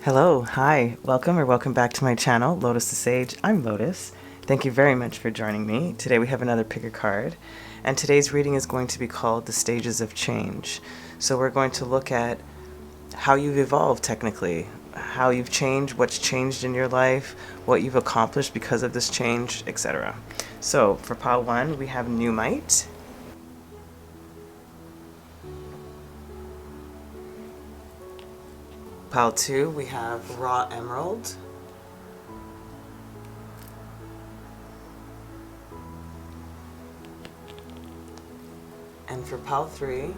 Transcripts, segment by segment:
Hello, hi, welcome back to my channel, Lotusthesage. I'm Lotus. Thank you very much for joining me. Today we have another pick a card, and today's reading is going to be called The Stages of Change. So we're going to look at how you've evolved technically, how you've changed, what's changed in your life, what you've accomplished because of this change, etc. So for pile 1, we have Numite. Pile 2, we have Raw Emerald. And for pile 3,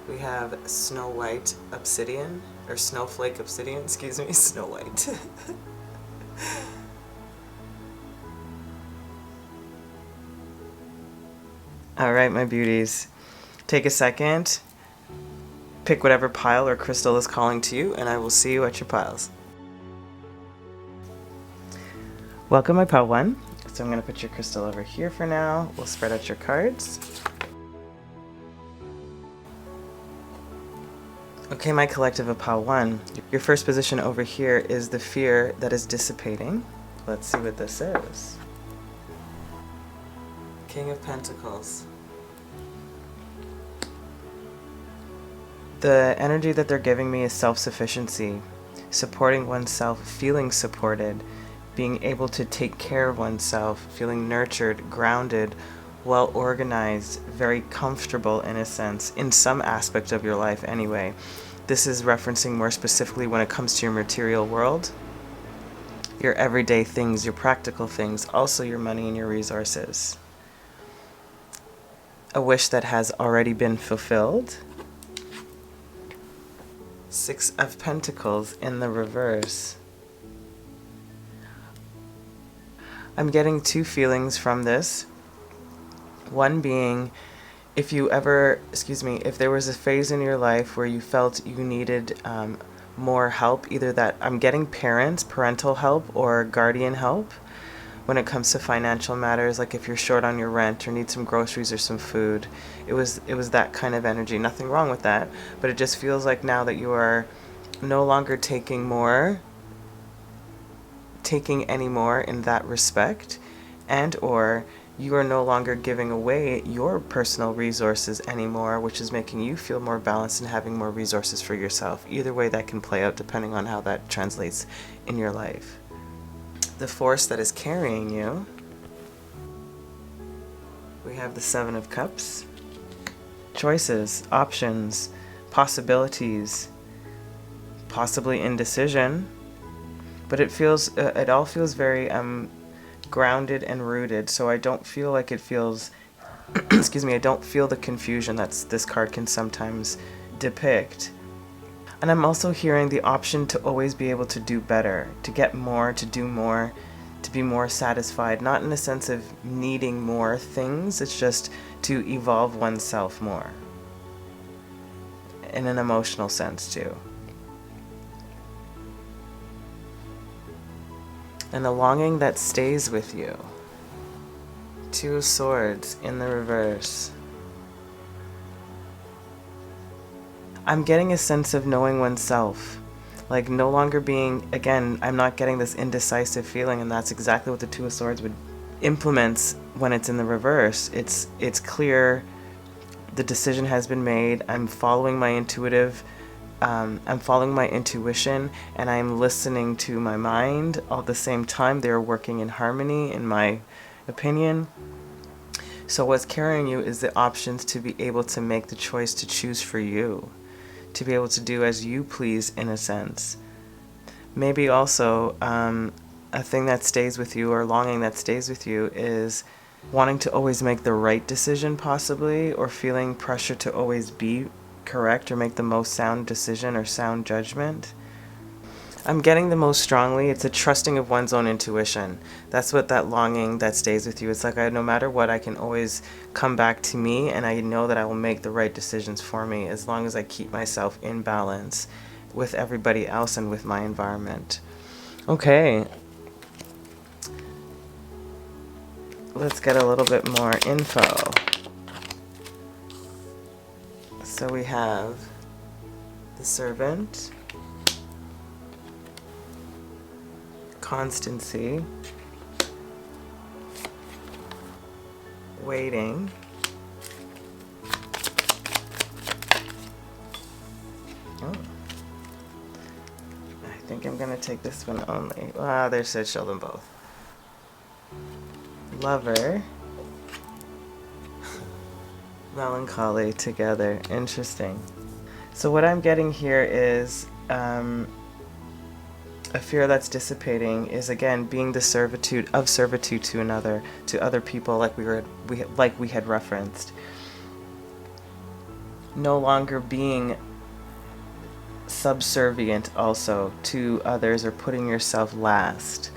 we have Snow White Obsidian, or Snowflake Obsidian, excuse me, Snow White. Alright, my beauties, take a second, pick whatever pile or crystal is calling to you, and I will see you at your piles. Welcome, my pile 1. So I'm going to put your crystal over here for now. We'll spread out your cards. Okay, my collective of pile 1. Your first position over here is the fear that is dissipating. Let's see what this is. King of Pentacles. The energy that they're giving me is self-sufficiency, supporting oneself, feeling supported, being able to take care of oneself, feeling nurtured, grounded, well organized, very comfortable in a sense, in some aspect of your life anyway. This is referencing more specifically when it comes to your material world, your everyday things, your practical things, also your money and your resources. A wish that has already been fulfilled. 6 of Pentacles in the reverse. I'm getting 2 feelings from this. One being, if there was a phase in your life where you felt you needed more help, either that I'm getting parental help or guardian help when it comes to financial matters, like if you're short on your rent or need some groceries or some food. It was that kind of energy. Nothing wrong with that, but it just feels like now that you are no longer taking any more in that respect, and or you are no longer giving away your personal resources anymore, which is making you feel more balanced and having more resources for yourself. Either way that can play out depending on how that translates in your life. The force that is carrying you, we have the 7 of Cups. Choices, options, possibilities, possibly indecision, but it all feels very grounded and rooted, so I don't feel like it feels I don't feel the confusion that this card can sometimes depict. And I'm also hearing the option to always be able to do better, to get more, to do more, to be more satisfied, not in the sense of needing more things, it's just to evolve oneself more, in an emotional sense too. And a longing that stays with you. 2 of Swords in the reverse. I'm getting a sense of knowing oneself, like no longer being, again, I'm not getting this indecisive feeling, and that's exactly what the 2 of Swords would implement when it's in the reverse. It's clear, the decision has been made, I'm following my intuition, and I'm listening to my mind. All at the same time, they're working in harmony, in my opinion. So what's carrying you is the options to be able to make the choice to choose for you, to be able to do as you please in a sense. Maybe also a thing that stays with you, or longing that stays with you, is wanting to always make the right decision possibly, or feeling pressure to always be correct or make the most sound decision or sound judgment. I'm getting the most strongly, it's a trusting of one's own intuition. That's what that longing that stays with you. It's like no matter what, I can always come back to me, and I know that I will make the right decisions for me as long as I keep myself in balance with everybody else and with my environment. Okay. Let's get a little bit more info. So we have the Servant, constancy, waiting, oh, I think I'm gonna take this one only. Ah, they said show them both. Lover, melancholy together. Interesting. So what I'm getting here is a fear that's dissipating is, again, being the servitude to another, to other people, like we had referenced. No longer being subservient also to others or putting yourself last.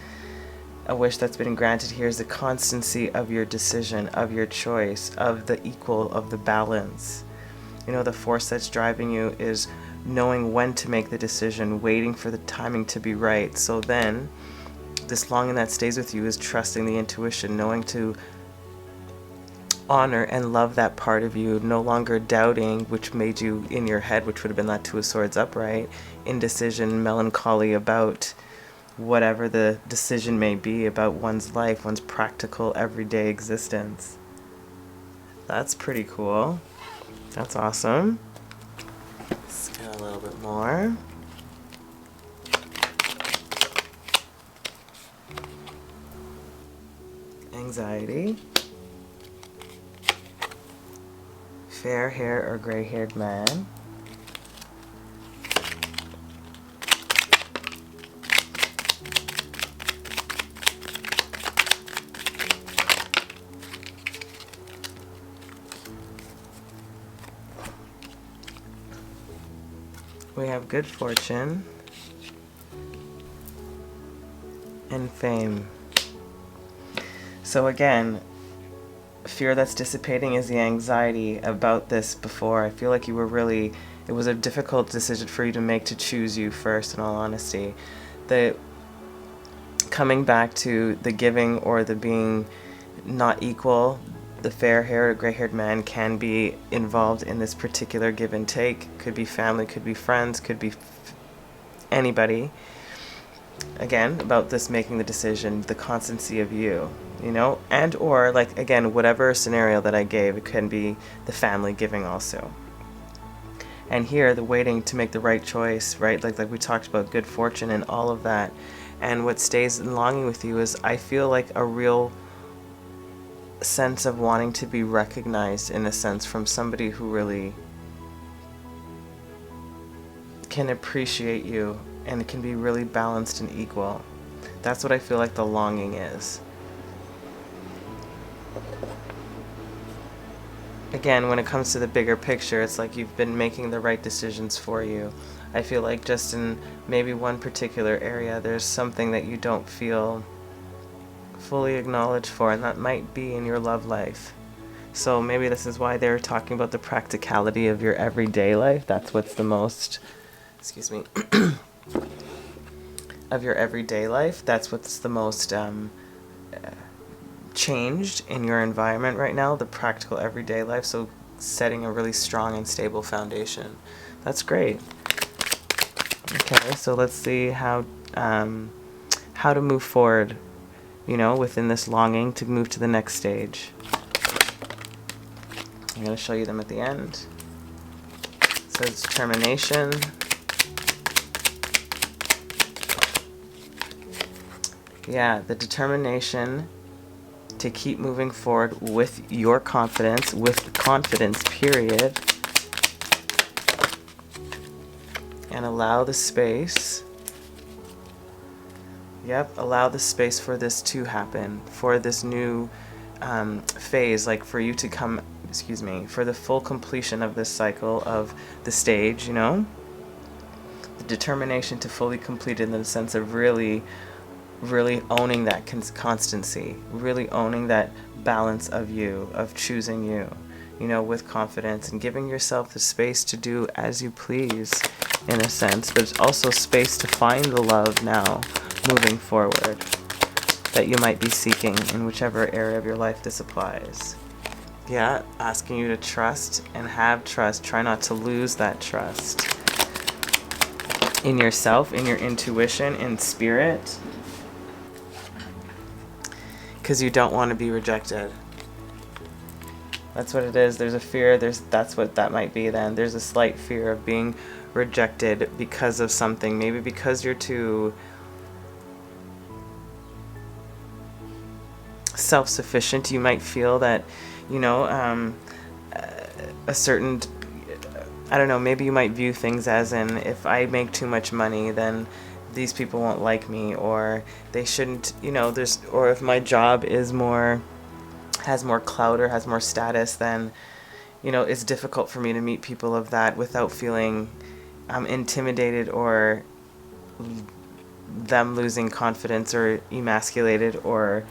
A wish that's been granted here is the constancy of your decision, of your choice, of the equal, of the balance. You know, the force that's driving you is knowing when to make the decision, waiting for the timing to be right. So then, this longing that stays with you is trusting the intuition, knowing to honor and love that part of you, no longer doubting, which made you in your head, which would have been that Two of Swords upright, indecision, melancholy about whatever the decision may be about one's life, one's practical everyday existence. That's pretty cool. That's awesome. Let's get a little bit more. Anxiety. Fair hair or gray-haired man. We have good fortune and fame. So again, fear that's dissipating is the anxiety about this before. I feel like you were really, it was a difficult decision for you to make, to choose you first, in all honesty. The coming back to the giving or the being not equal, the fair-haired or gray-haired man can be involved in this particular give and take. Could be family, could be friends, could be anybody. Again, about this making the decision, the constancy of you, you know, and or like, again, whatever scenario that I gave, it can be the family giving also. And here, the waiting to make the right choice, right? Like we talked about good fortune and all of that. And what stays in longing with you is, I feel like a real sense of wanting to be recognized, in a sense, from somebody who really can appreciate you and can be really balanced and equal. That's what I feel like the longing is. Again, when it comes to the bigger picture, it's like you've been making the right decisions for you. I feel like just in maybe one particular area, there's something that you don't feel fully acknowledged for, and that might be in your love life. So maybe this is why they're talking about the practicality of your everyday life. That's what's the most, excuse me, of your everyday life. That's what's the most changed in your environment right now, the practical everyday life. So setting a really strong and stable foundation. That's great. Okay, so let's see how to move forward, you know, within this longing to move to the next stage. I'm going to show you them at the end. It says determination. Yeah, the determination to keep moving forward with your confidence, period. And allow the space. Yep, allow the space for this to happen, for this new phase, like for you to come, for the full completion of this cycle of the stage, you know? The determination to fully complete it, in the sense of really owning that constancy, really owning that balance of you, of choosing you, you know, with confidence, and giving yourself the space to do as you please, in a sense, but it's also space to find the love now, moving forward, that you might be seeking in whichever area of your life this applies. Yeah, asking you to trust and have trust. Try not to lose that trust in yourself, in your intuition, in spirit. because you don't want to be rejected. That's what it is. There's a fear. That's what that might be then. There's a slight fear of being rejected because of something. Maybe because you're too self-sufficient. You might feel that, you know, a certain, I don't know, maybe you might view things as in, if I make too much money, then these people won't like me, or they shouldn't, you know, or if my job has more clout or has more status, then, you know, it's difficult for me to meet people of that without feeling intimidated or them losing confidence or emasculated or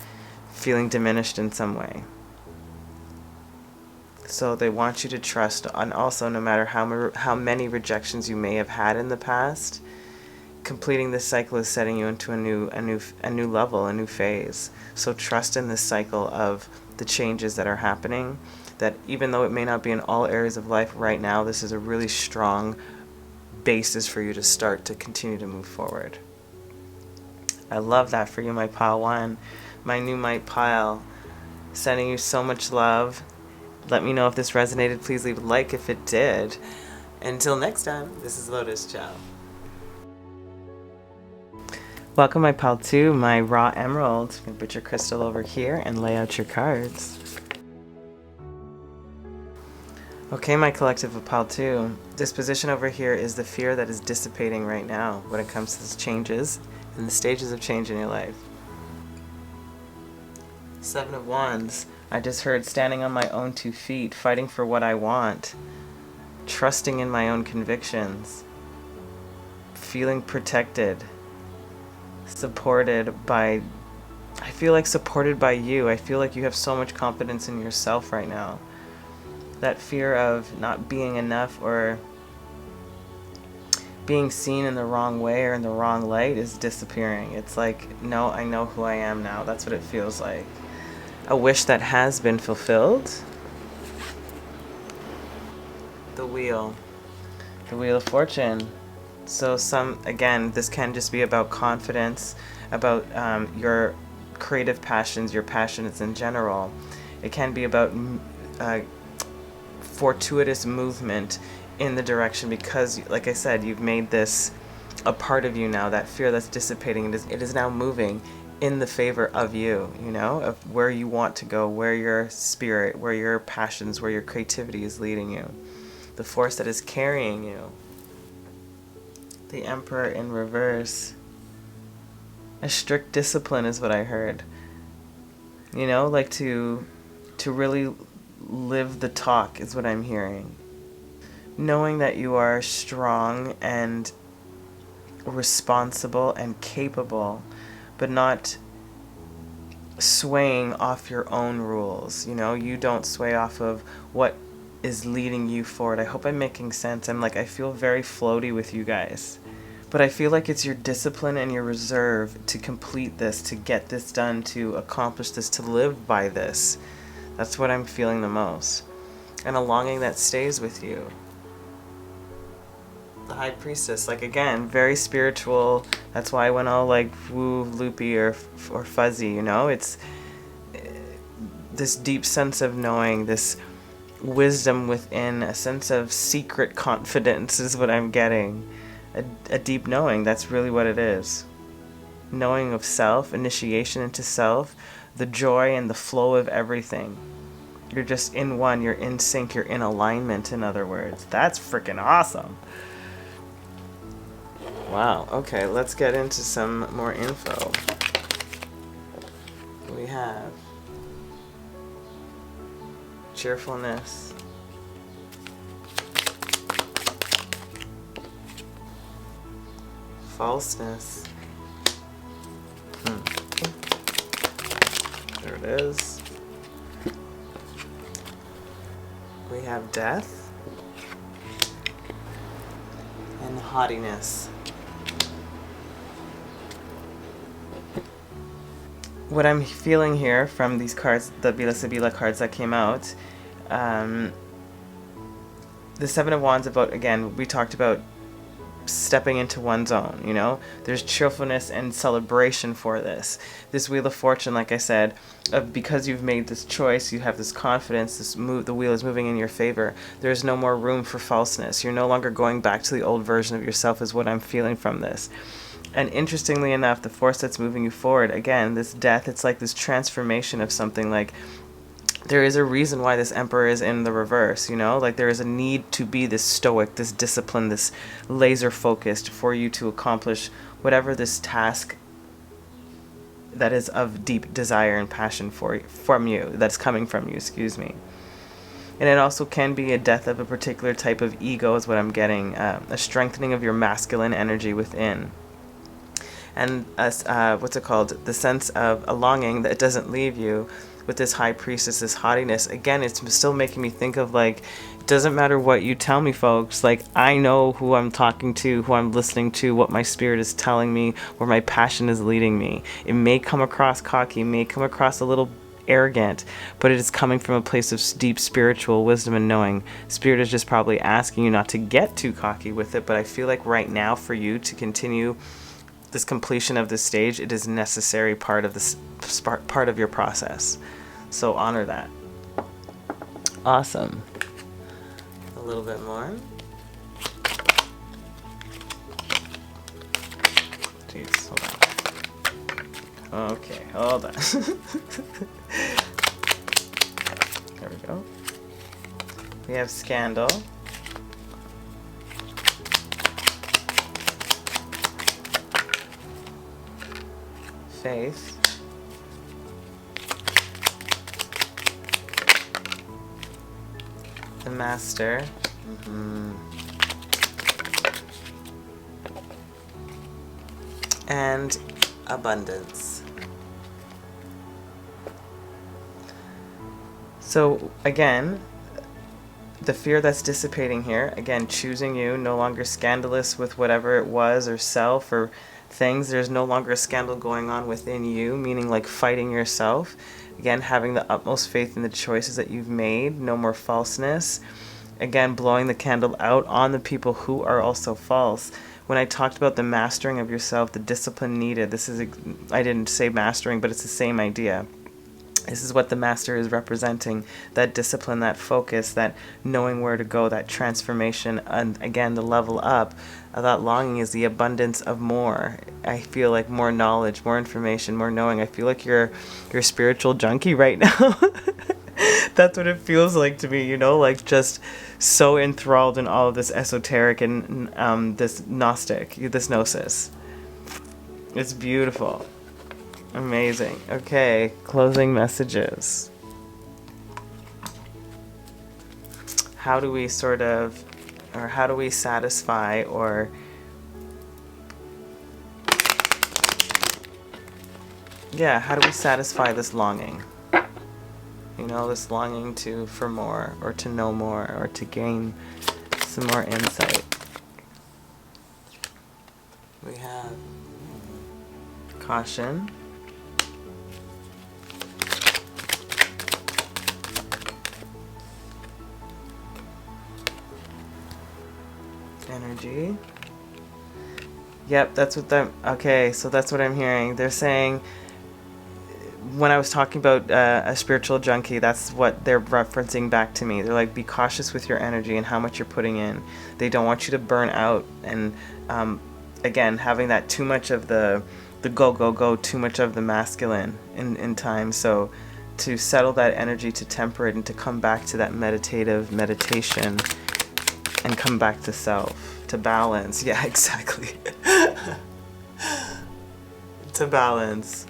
feeling diminished in some way. So they want you to trust, and also no matter how many rejections you may have had in the past, completing this cycle is setting you into a new level, a new phase. So trust in this cycle of the changes that are happening, that even though it may not be in all areas of life right now, this is a really strong basis for you to start to continue to move forward. I love that for you, my pile one, my new mite pile. Sending you so much love. Let me know if this resonated. Please leave a like if it did. Until next time, this is Lotus. Ciao. Welcome, my pile 2, my raw emerald. You can put your crystal over here and lay out your cards. Okay, my collective of pile 2. This position over here is the fear that is dissipating right now when it comes to changes and the stages of change in your life. 7 of Wands. I just heard standing on my own 2 feet, fighting for what I want, trusting in my own convictions, feeling protected, supported by, I feel like supported by you. I feel like you have so much confidence in yourself right now. That fear of not being enough or being seen in the wrong way or in the wrong light is disappearing. It's like, no, I know who I am now. That's what it feels like. A wish that has been fulfilled. The Wheel of Fortune. So again, this can just be about confidence, about your creative passions, your passions in general. It can be about fortuitous movement in the direction, because, like I said, you've made this a part of you now. That fear that's dissipating, it is now moving in the favor of you, you know, of where you want to go, where your spirit, where your passions, where your creativity is leading you. The force that is carrying you. The Emperor in reverse. A strict discipline is what I heard. You know, like to really live the talk is what I'm hearing. Knowing that you are strong and responsible and capable, but not swaying off your own rules. You know, you don't sway off of what is leading you forward. I hope I'm making sense. I feel very floaty with you guys. But I feel like it's your discipline and your reserve to complete this, to get this done, to accomplish this, to live by this. That's what I'm feeling the most. And a longing that stays with you. The High Priestess, again, very spiritual. That's why I went all woo, loopy or fuzzy, you know? It's this deep sense of knowing, this wisdom within, a sense of secret confidence is what I'm getting. A deep knowing, that's really what it is. Knowing of self, initiation into self, the joy and the flow of everything. You're just in one, you're in sync, you're in alignment, in other words. That's freaking awesome. Wow, okay, let's get into some more info. We have cheerfulness, falseness. There it is. We have death and haughtiness. What I'm feeling here from these cards, the Bila Sibila cards that came out, the Seven of Wands, about, again, we talked about stepping into one's own, you know? There's cheerfulness and celebration for this. This Wheel of Fortune, like I said, because you've made this choice, you have this confidence, the wheel is moving in your favor. There's no more room for falseness. You're no longer going back to the old version of yourself, is what I'm feeling from this. And interestingly enough, the force that's moving you forward, again, this death, it's like this transformation of something. Like, there is a reason why this Emperor is in the reverse, you know? Like, there is a need to be this stoic, this disciplined, this laser focused for you to accomplish whatever this task that is of deep desire and passion from you, that's coming from you, excuse me. And it also can be a death of a particular type of ego, is what I'm getting, a strengthening of your masculine energy within. And what's it called? The sense of a longing that doesn't leave you with this high priestess, this haughtiness. Again, it's still making me think of, like, it doesn't matter what you tell me, folks. Like, I know who I'm talking to, who I'm listening to, what my spirit is telling me, where my passion is leading me. It may come across cocky, may come across a little arrogant, but it is coming from a place of deep spiritual wisdom and knowing. Spirit is just probably asking you not to get too cocky with it, but I feel like right now, for you to continue this completion of this stage, it is necessary part of this part of your process. So honor that. Awesome. A little bit more. Jeez, hold on. Okay, hold on. There we go. We have Scandal. Faith. The Master. And Abundance. So again, the fear that's dissipating here, again, choosing you, no longer scandalous with whatever it was or self or things. There's no longer a scandal going on within you, meaning like fighting yourself. Again, having the utmost faith in the choices that you've made, no more falseness. Again, blowing the candle out on the people who are also false. When I talked about the mastering of yourself, the discipline needed, this is, I didn't say mastering, but it's the same idea. This is what the Master is representing, that discipline, that focus, that knowing where to go, that transformation, and again, the level up. That longing is the abundance of more. I feel like more knowledge, more information, more knowing. I feel like you're a spiritual junkie right now. That's what it feels like to me, you know, like just so enthralled in all of this esoteric and this Gnostic, this Gnosis. It's beautiful. Amazing. Okay, closing messages. How do we sort of, or how do we satisfy, or yeah, how do we satisfy this longing? You know, this longing for more, or to know more, or to gain some more insight. We have Caution. Energy. Yep, that's what okay, so that's what I'm hearing. They're saying, when I was talking about a spiritual junkie, that's what they're referencing back to me. They're like, be cautious with your energy and how much you're putting in. They don't want you to burn out. And again, having that too much of the go, too much of the masculine in time. So to settle that energy, to temper it, and to come back to that meditation and come back to self, to balance. Yeah, exactly. To balance.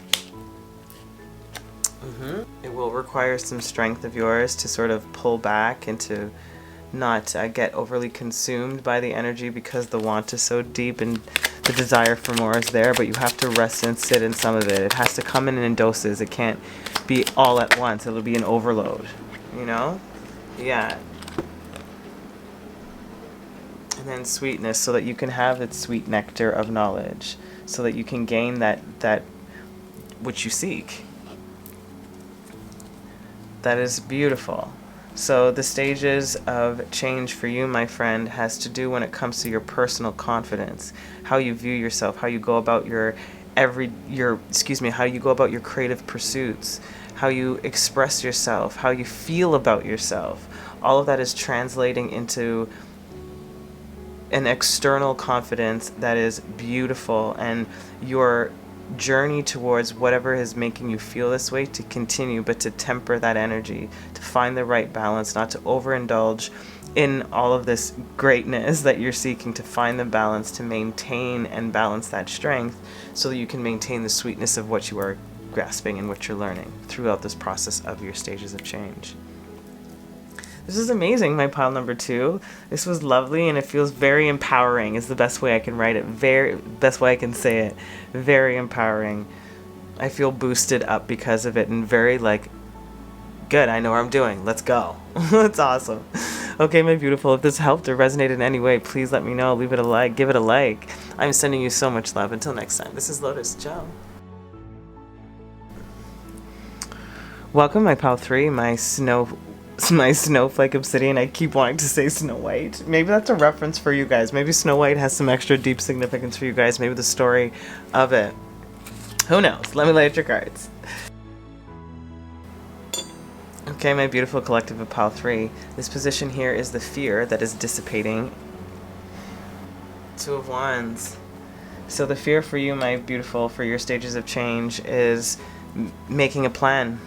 It will require some strength of yours to sort of pull back and to not get overly consumed by the energy, because the want is so deep and the desire for more is there, but you have to rest and sit in some of it. It has to come in doses. It can't be all at once. It'll be an overload, you know? Yeah. And then sweetness, so that you can have its sweet nectar of knowledge, so that you can gain that which you seek. That is beautiful. So the stages of change for you, my friend, has to do when it comes to your personal confidence, how you view yourself, how you go about how you go about your creative pursuits, how you express yourself, how you feel about yourself. All of that is translating into an external confidence that is beautiful, and your journey towards whatever is making you feel this way to continue, but to temper that energy, to find the right balance, not to overindulge in all of this greatness that you're seeking, to find the balance, to maintain and balance that strength so that you can maintain the sweetness of what you are grasping and what you're learning throughout this process of your stages of change. This is amazing, my pile number 2. This was lovely, and it feels very empowering is the best way I can write it. Best way I can say it. Very empowering. I feel boosted up because of it, and very good, I know what I'm doing. Let's go. That's awesome. Okay, my beautiful, if this helped or resonated in any way, please let me know. Leave it a like. Give it a like. I'm sending you so much love. Until next time, this is Lotus. Ciao. Welcome, my pile 3, my snowflake obsidian. I keep wanting to say Snow White. Maybe that's a reference for you guys. Maybe Snow White has some extra deep significance for you guys. Maybe the story of it. Who knows? Let me lay out your cards. Okay, my beautiful collective of pile 3. This position here is the fear that is dissipating. 2 of Wands. So the fear for you, my beautiful, for your stages of change is making a plan.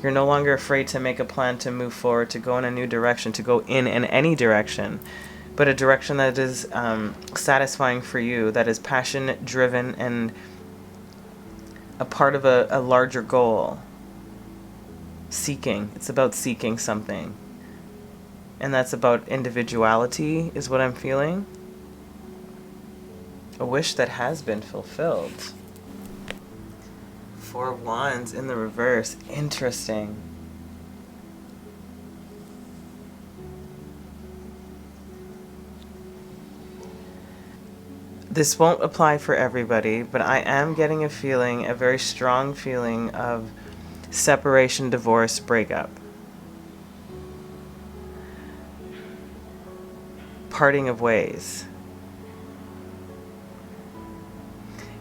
You're no longer afraid to make a plan to move forward, to go in a new direction, to go in any direction, but a direction that is satisfying for you, that is passion-driven and a part of a larger goal. Seeking. It's about seeking something. And that's about individuality, is what I'm feeling. A wish that has been fulfilled. 4 of Wands in the reverse. Interesting. This won't apply for everybody, but I am getting a feeling, a very strong feeling of separation, divorce, breakup. Parting of ways.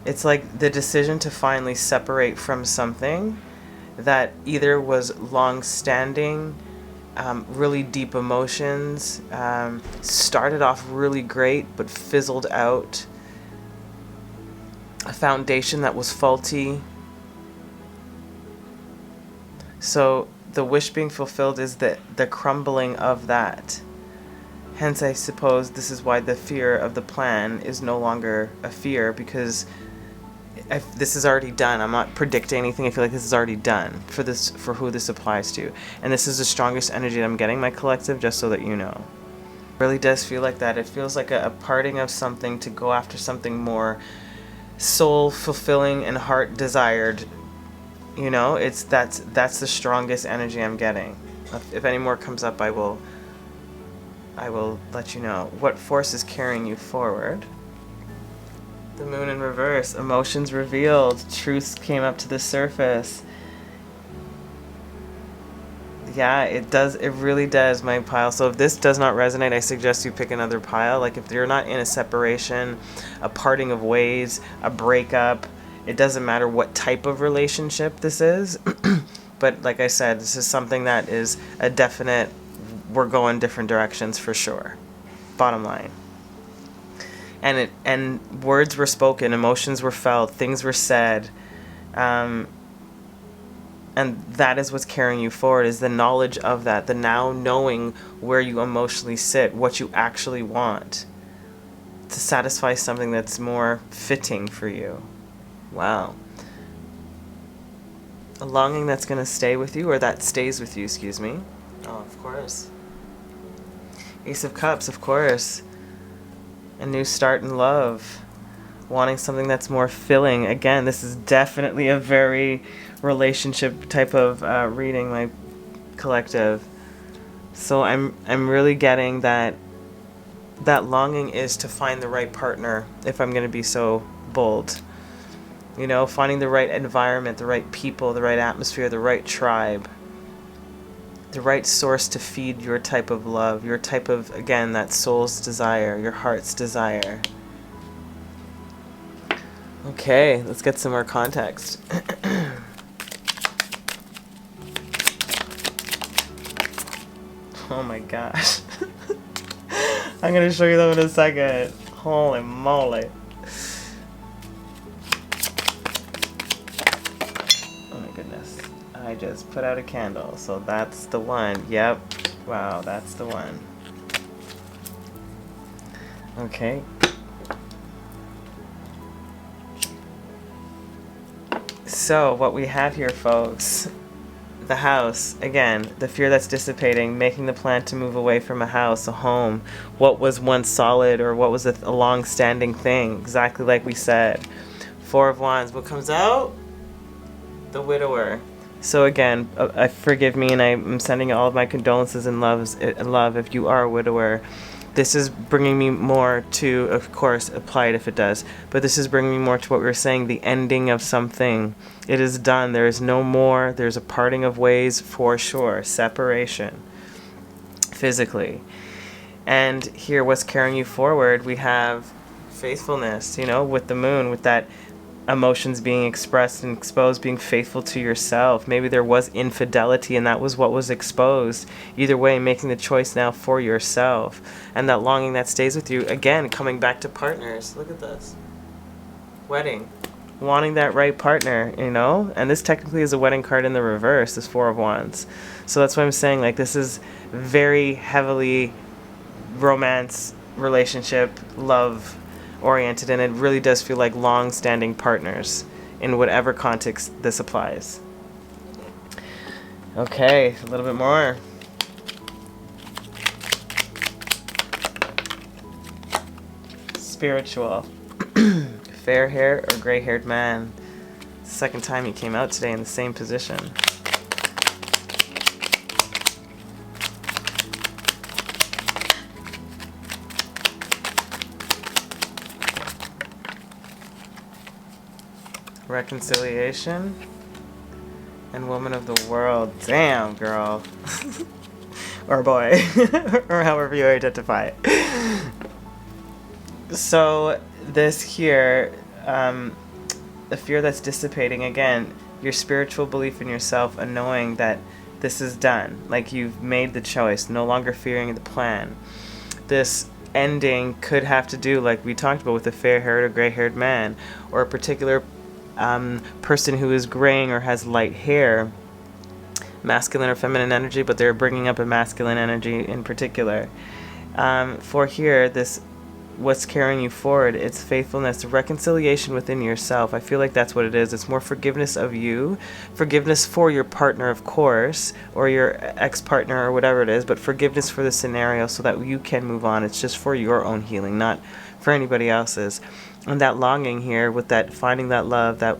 It's like the decision to finally separate from something that either was long-standing, really deep emotions, started off really great but fizzled out, a foundation that was faulty. So the wish being fulfilled is the crumbling of that. Hence, I suppose this is why the fear of the plan is no longer a fear, because this is already done. I'm not predicting anything. I feel like this is already done for who this applies to. And this is the strongest energy that I'm getting, my collective, just so that you know. It really does feel like that. It feels like a parting of something to go after something more soul fulfilling and heart desired. You know, that's the strongest energy I'm getting. If any more comes up, I will let you know. What force is carrying you forward? The moon in reverse. Emotions revealed. Truths came up to the surface. Yeah, it does. It really does, my pile. So if this does not resonate, I suggest you pick another pile. Like if you're not in a separation, a parting of ways, a breakup, it doesn't matter what type of relationship this is. But like I said, this is something that is a definite, we're going different directions for sure. Bottom line. And words were spoken, emotions were felt, things were said, and that is what's carrying you forward, is the knowledge of that, the now knowing where you emotionally sit, what you actually want, to satisfy something that's more fitting for you. Wow. A longing that's going to stay with you, or that stays with you, excuse me. Oh, of course. Ace of Cups, of course. A new start in love. Wanting something that's more filling. Again, this is definitely a very relationship type of reading, my collective. So I'm really getting that longing is to find the right partner, if I'm going to be so bold. You know, finding the right environment, the right people, the right atmosphere, the right tribe. the right source to feed your type of love, your type of, again, that soul's desire, your heart's desire. Okay, let's get some more context. Oh my gosh. I'm going to show you them in a second. Holy moly. Oh my goodness. I just put out a candle, so that's the one. Yep. Wow, that's the one. Okay. So what we have here, folks, the house, again, the fear that's dissipating, making the plan to move away from a house, a home, what was once solid or what was a long-standing thing, exactly like we said. Four of Wands. What comes out? The Widower. So again, forgive me, and I'm sending all of my condolences and love if you are a widower. This is bringing me more to, of course, apply it if it does, but this is bringing me more to what we were saying, the ending of something. It is done. There is no more. There's a parting of ways for sure. Separation. Physically. And here, what's carrying you forward, we have faithfulness, you know, with the moon, with that emotions being expressed and exposed, being faithful to yourself. Maybe there was infidelity and that was what was exposed. Either way, making the choice now for yourself. And that longing that stays with you. Again, coming back to partners. Look at this. Wedding. Wanting that right partner, you know? And this technically is a wedding card in the reverse, this Four of Wands. So that's why I'm saying, like, this is very heavily romance, relationship, love oriented, and it really does feel like long-standing partners in whatever context this applies. Okay, a little bit more. Spiritual. Fair hair or gray-haired man. Second time he came out today in the same position. Reconciliation and woman of the world. Damn, girl. Or boy. Or however you identify it. So this here, the fear that's dissipating, again, your spiritual belief in yourself and knowing that this is done. Like, you've made the choice, no longer fearing the plan. This ending could have to do, like we talked about, with a fair-haired or gray-haired man, or a particular person who is graying or has light hair, masculine or feminine energy, but they're bringing up a masculine energy in particular. For here, this, what's carrying you forward, it's faithfulness, reconciliation within yourself. I feel like that's what it is. It's more forgiveness of you, forgiveness for your partner, of course, or your ex-partner or whatever it is, but forgiveness for the scenario so that you can move on. It's just for your own healing, not for anybody else's. And that longing here with that, finding that love, that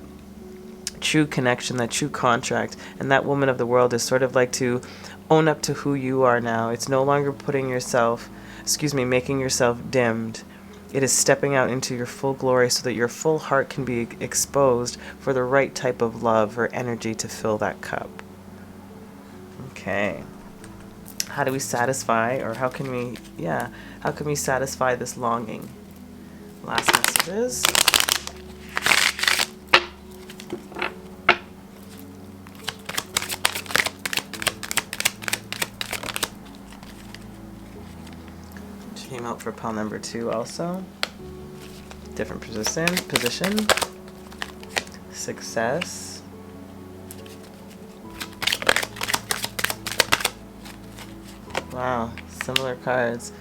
true connection, that true contract, and that woman of the world is sort of like to own up to who you are now. It's no longer making yourself dimmed. It is stepping out into your full glory so that your full heart can be exposed for the right type of love or energy to fill that cup. Okay. How do we satisfy, or how can we satisfy this longing? Last messages. Came out for pile number 2 also. Different position. Success. Wow, similar cards.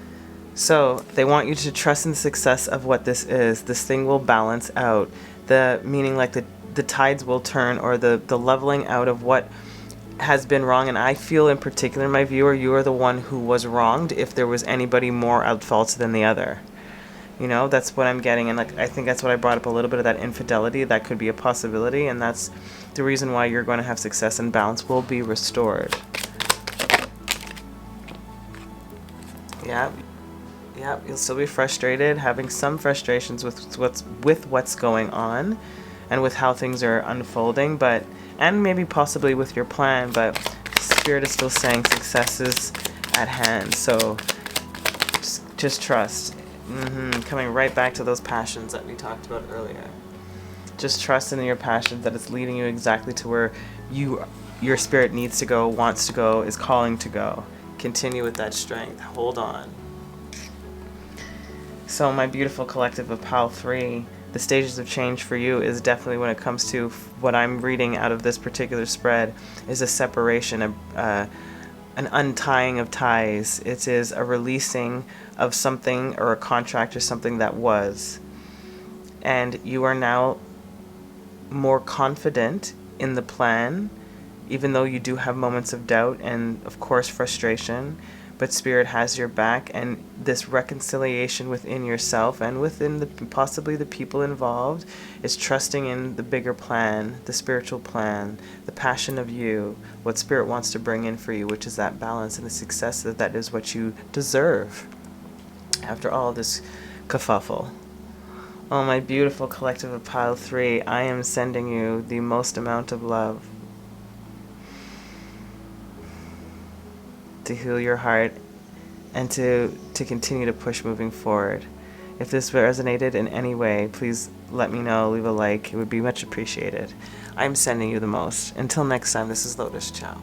So they want you to trust in the success of what this is. This thing will balance out. Meaning like the tides will turn, or the leveling out of what has been wrong. And I feel in particular, my viewer, you are the one who was wronged if there was anybody more at fault than the other. You know, that's what I'm getting. And like, I think that's what I brought up, a little bit of that infidelity. That could be a possibility. And that's the reason why you're going to have success, and balance will be restored. Yeah, you'll still be frustrated, having some frustrations with what's going on and with how things are unfolding, and maybe possibly with your plan, but Spirit is still saying success is at hand. So just trust. Coming right back to those passions that we talked about earlier. Just trust in your passion that it's leading you exactly to where your spirit needs to go, wants to go, is calling to go. Continue with that strength. Hold on. So my beautiful collective of Pile 3, the stages of change for you is definitely, when it comes to what I'm reading out of this particular spread, is a separation, an untying of ties. It is a releasing of something or a contract or something that was. And you are now more confident in the plan, even though you do have moments of doubt and, of course, frustration. But Spirit has your back, and this reconciliation within yourself and within possibly the people involved is trusting in the bigger plan, the spiritual plan, the passion of you, what Spirit wants to bring in for you, which is that balance and the success that is what you deserve after all this kerfuffle. Oh, my beautiful collective of Pile 3, I am sending you the most amount of love to heal your heart and to continue to push moving forward. If this resonated in any way, please let me know, leave a like. It would be much appreciated. I'm sending you the most. Until next time, this is Lotus. Ciao.